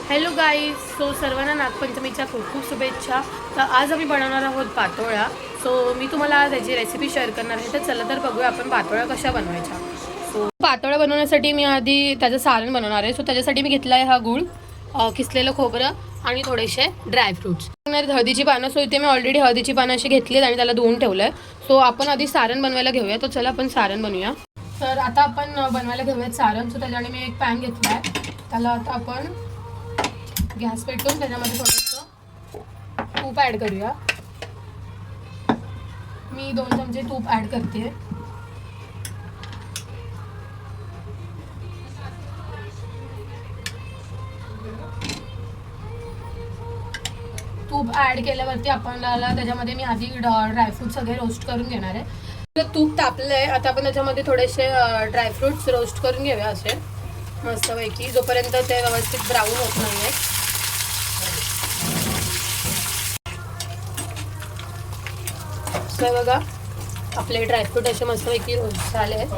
Hello guys. So सर्वांना नागपंचमीच्या खूप खूप शुभेच्छा. तर आज आम्ही बनवणार आहोत पातोळ्या. सो मी तुम्हाला आज त्याची रेसिपी शेअर करणार आहे. तर चला तर बघूया आपण पातोळ्या कशा बनवायच्या. सो पातोळ्या बनवण्यासाठी मी आधी त्याचं सारण बनवणार आहे. सो त्याच्यासाठी मी घेतला आहे हा गूळ, किसलेलं खोबरं आणि थोडेसे ड्रायफ्रुट्स. हळदीची पानं. सो इथे मी ऑलरेडी हळदीची पानं अशी घेतली आणि त्याला धुवून ठेवलं आहे. सो आपण आधी सारण बनवायला घेऊया. तर चला आपण सारण बनवूया. तर आता आपण बनवायला घेऊयात सारण. सो त्याच्याने मी एक पॅन घेतला आहे. त्याला आता आपण गॅस पेटवून त्याच्यामध्ये थोडंसं तूप ॲड करूया. मी 2 चमचे तूप ॲड करते. तूप ॲड केल्यावरती आपल्याला त्याच्यामध्ये मी आधी ड्रायफ्रूट सगळे रोस्ट करून घेणार आहे. तर तूप तापलं आहे. आता आपण त्याच्यामध्ये थोडेसे ड्रायफ्रूट्स रोस्ट करून घेऊया असे मस्तपैकी, जोपर्यंत ते व्यवस्थित ब्राऊन होत नाही आहे. काय बघा, आपले ड्रायफ्रूट असे मस्तपैकी रोस्ट झाले आहेत.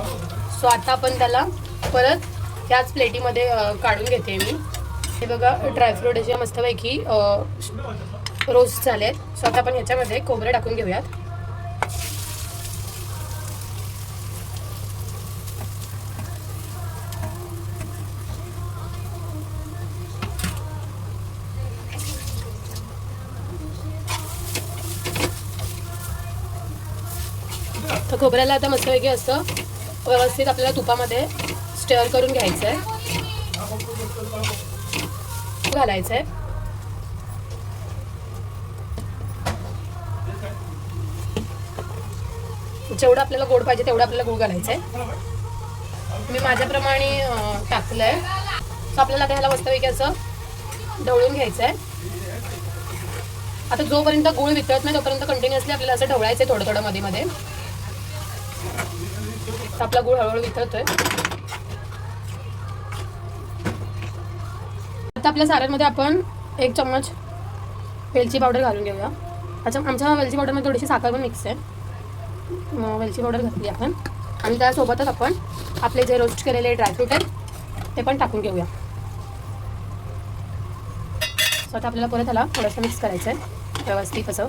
सो आता आपण त्याला परत ह्याच प्लेटीमध्ये काढून घेते मी. हे बघा, ड्रायफ्रूट असे मस्तपैकी रोस्ट झाले आहेत. सो आता आपण ह्याच्यामध्ये खोबरे टाकून घेऊयात. तर खोबऱ्याला आता मस्तपैकी असं व्यवस्थित आपल्याला तुपामध्ये स्टर करून घ्यायचं आहे, घालायचं आहे. जेवढं आपल्याला गोड पाहिजे तेवढं आपल्याला गुळ घालायचं आहे. मी माझ्याप्रमाणे टाकलं आहे. तर आपल्याला आता ह्याला मस्तपैकी असं ढवळून घ्यायचं आहे. आता जोपर्यंत गुळ वितळत नाही तोपर्यंत कंटिन्युअसली आपल्याला असं ढवळायचं आहे थोडं थोडं मध्ये मध्ये. आपला गुळ हळूहळू वितळतोय. आता आपल्या सारणमध्ये आपण 1 चम्मच वेलची पावडर घालून घेऊया. आमच्या वेलची पावडरमध्ये थोडीशी साखर पण मिक्स आहे. वेलची पावडर घातली आपण आणि त्यासोबतच आपण आपले जे रोस्ट केलेले ड्रायफ्रूट आहेत ते पण टाकून घेऊया. सो आता आपल्याला परत त्याला थोडंसं मिक्स करायचं आहे व्यवस्थित असं.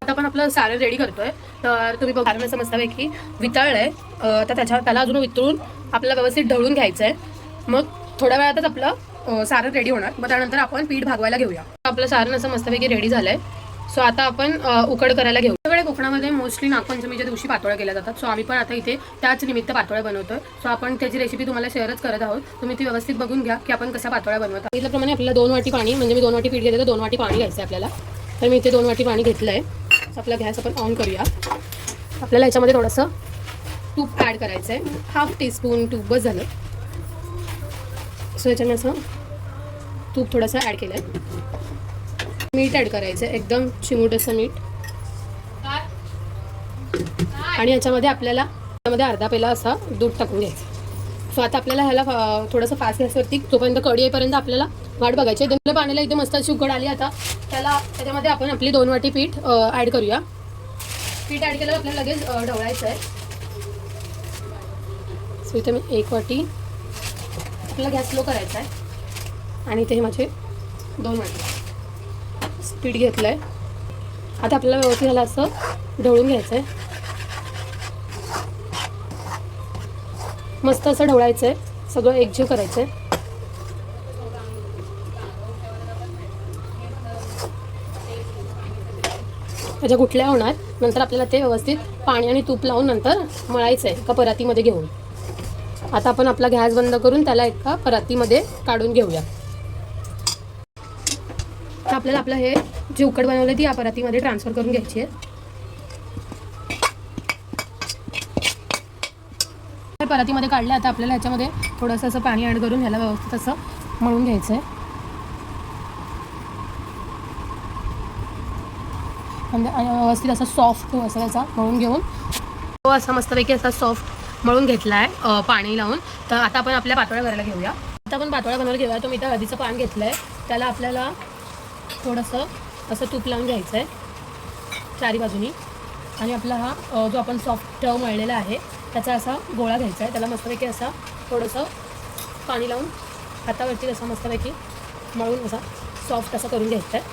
आता आपण आपलं सारण रेडी करतोय. तर तुम्ही बघा, सारण असं मस्तपैकी वितळलं आहे. तर त्याला अजून वितळून आपल्याला व्यवस्थित ढवळून घ्यायचं आहे. मग थोड्या वेळातच आपलं सारण रेडी होणार. मग त्यानंतर आपण पीठ भागवायला घेऊया. आपलं सारण असं मस्तपैकी रेडी झालं आहे. सो आता आपण उकड करायला घेऊ. सगळे कोकणामध्ये मोस्टली नागपंचमीच्या दिवशी पातोळ्या केल्या जातात. सो आम्ही पण आता इथे त्याच निमित्त पातोळ्या बनवतोय. सो आपण त्याची रेसिपी तुम्हाला शेअरच करत आहोत. तुम्ही ती व्यवस्थित बघून घ्या की आपण कशा पातोळ्या बनवतात. त्याप्रमाणे आपल्याला 2 वाटी पाणी, म्हणजे मी 2 वाटी पीठ घेते तर 2 वाटी पाणी घ्यायचं आहे आपल्याला. तर मी इथे 2 वाटी पाणी घेतलं आहे. सो आपला गॅस आपण ऑन करूया. आपल्याला याच्यामध्ये थोडंसं तूप ॲड करायचं आहे. 1/2 टीस्पून तूप बस झालं. सो याच्याने असं तूप थोडंसं ॲड केलं आहे. मीठ ॲड करायचं आहे, एकदम चिमूट असं मीठ. आणि याच्यामध्ये आपल्याला अर्धा पेला असा दूध टाकून घ्यायचं. सो आता आपल्याला ह्याला थोडंसं फास्ट गॅसवरती जोपर्यंत कढी येईपर्यंत आपल्याला वाट बघायची. दोन पाण्याला इथे मस्त अशी उकड आली. आता त्याच्यामध्ये आपण आपली 2 वाटी पीठ ॲड करूया. पीठ ॲड केल्यावर आपल्याला लगेच ढवळायचं आहे. सो इथे मी 1 वाटी, आपल्याला गॅस स्लो करायचा आहे. आणि इथे माझे 2 वाटी पीठ घेतलं आहे. आता आपल्याला व्यवस्थित ह्याला असं ढवळून घ्यायचं आहे. मस्त असं ढवळायचं आहे, सगळं एकजीव करायचं आहे. त्याच्या गुठल्या होणार. नंतर आपल्याला ते व्यवस्थित पाणी आणि तूप लावून नंतर मळायचं आहे एका परातीमध्ये घेऊन. आता आपण आपला गॅस बंद करून त्याला एका परातीमध्ये काढून घेऊया. तर आपल्याला आपलं हे जी उकड बनवली ती या परातीमध्ये ट्रान्सफर करून घ्यायची आहे. परातीमध्ये काढलं. आता आपल्याला ह्याच्यामध्ये थोडंसं असं पाणी ॲड करून ह्याला व्यवस्थित असं मळून घ्यायचं आहे. व्यवस्थित असा सॉफ्ट असं त्याचा मळून घेऊन तो असा मस्तपैकी असा सॉफ्ट मळून घेतला आहे पाणी लावून. तर आता आपण आपल्या पातोळ्या करायला घेऊया. आता आपण पातोळ्या बनवायला घेऊया. तो मी इथं हळदीचं पान घेतलं आहे. त्याला आपल्याला थोडंसं असं तूप लावून घ्यायचं आहे चारी बाजूनी. आणि आपला हा जो आपण सॉफ्ट मळलेला आहे त्याचा असा गोळा घ्यायचा आहे. त्याला मस्तपैकी असा थोडंसं पाणी लावून हातावरती असा मस्तपैकी मळून असा सॉफ्ट असा करून घ्यायचा आहे.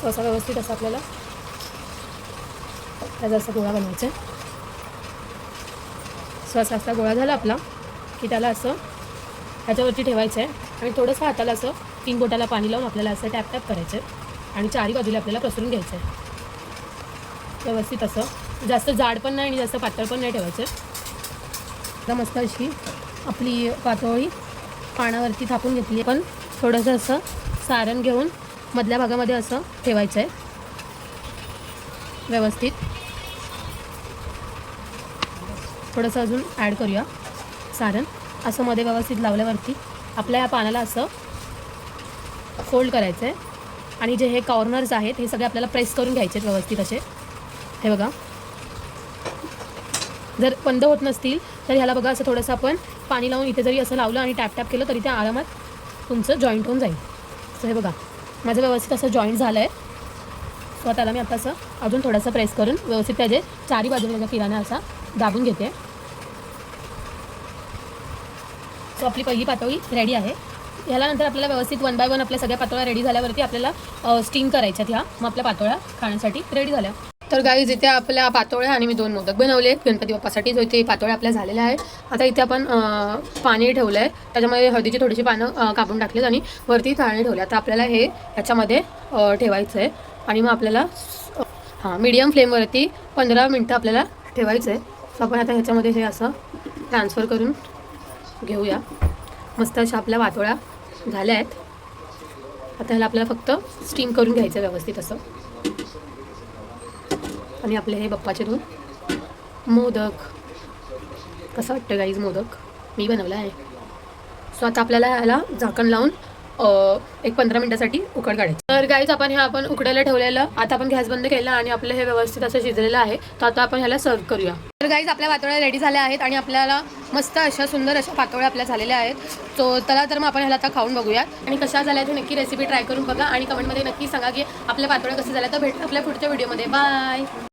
असा व्यवस्थित असा आपल्याला त्याचा असा गोळा बनवायचा आहे. असा असा गोळा झाला आपला की त्याला असं ह्याच्यावरती ठेवायचं आहे आणि थोडंसं हाताला असं 3 बोटाला पाणी लावून आपल्याला असं टॅप टॅप करायचं आहे आणि चारी बाजूला आपल्याला पसरून घ्यायचं आहे व्यवस्थित. असं जास्त जाड पण नाही आणि जास्त पातळ पण नाही ठेवायचं. आता मस्त अशी आपली पातोळी पाण्यावरती थापून घेतली. पण थोडंसं असं सारण घेऊन मधल्या भागामध्ये असं ठेवायचं आहे व्यवस्थित. थोडंसं अजून ॲड करूया सारण. असं मध्ये व्यवस्थित लावल्यावरती आपल्या या पानाला असं फोल्ड करायचं आहे आणि जे हे कॉर्नर्स आहेत हे सगळे आपल्याला प्रेस करून घ्यायचे आहेत व्यवस्थित असे. हे बघा, जर बंद होत नसतील तर ह्याला बघा असं थोडंसं आपण पाणी लावून इथे जरी असं लावलं आणि टॅप टॅप केलं तरी ते आरामात तुमचं जॉईंट होऊन जाईल. तर हे बघा माझं व्यवस्थित असं जॉईंट झालं आहे. सो त्याला मी आता असं अजून थोडंसं प्रेस करून व्यवस्थित त्याचे चारी बाजूला त्याच्या किराणा असा दाबून घेते. सो आपली पहिली पातोळी रेडी आहे. ह्यानंतर आपल्याला व्यवस्थित 1 बाय 1 आपल्या सगळ्या पातोळ्या रेडी झाल्यावरती आपल्याला स्टीम करायच्यात ह्या. मग आपल्या पातोळ्या खाण्यासाठी रेडी झाल्या. तर गाईज इथे आपल्या पातोळ्या आणि मी 2 मोदक बनवले गणपती बाप्पासाठी. जो इथे पातोळ्या आपल्या झालेल्या आहेत. आता इथे आपण पाणी ठेवलं आहे, त्याच्यामध्ये हळदीची थोडीशी पानं कापून टाकलीत आणि वरती चाळणी ठेवली. आता आपल्याला हे ह्याच्यामध्ये ठेवायचं आहे आणि मग आपल्याला मीडियम फ्लेमवरती 15 मिनटं आपल्याला ठेवायचं आहे. सो आपण आता ह्याच्यामध्ये हे असं ट्रान्सफर करून घेऊया. मस्त अशा आपल्या पातोळ्या झाल्या आहेत. आता ह्याला आपल्याला फक्त स्टीम करून घ्यायचं व्यवस्थित असं. आणि आपले हे बाप्पाचे 2 मोदक. कसं वाटतं गाईज मोदक? मी बनवला आहे. सो आता आपल्याला ह्याला झाकण लावून एक 15 मिनटासाठी उकड काढायची. तर गाईज आपण उकडायला ठेवलेलं. आता आपण गॅस बंद केला आणि आपलं हे व्यवस्थित असं शिजलेलं आहे. तर आता आपण ह्याला सर्व करूया. तर गाईज आपल्या पातोळ्या रेडी झाल्या आहेत आणि आपल्याला मस्त अशा सुंदर अशा पातोळ्या आपल्या झालेल्या आहेत. सो चला तर मग आपण ह्याला आता खाऊन बघूयात आणि कशा झाल्या ते नक्की रेसिपी ट्राय करून बघा आणि कमेंटमध्ये नक्की सांगा की आपल्या पातोळ्या कशा झाल्या. तर भेटू आपल्या पुढच्या व्हिडिओमध्ये. बाय.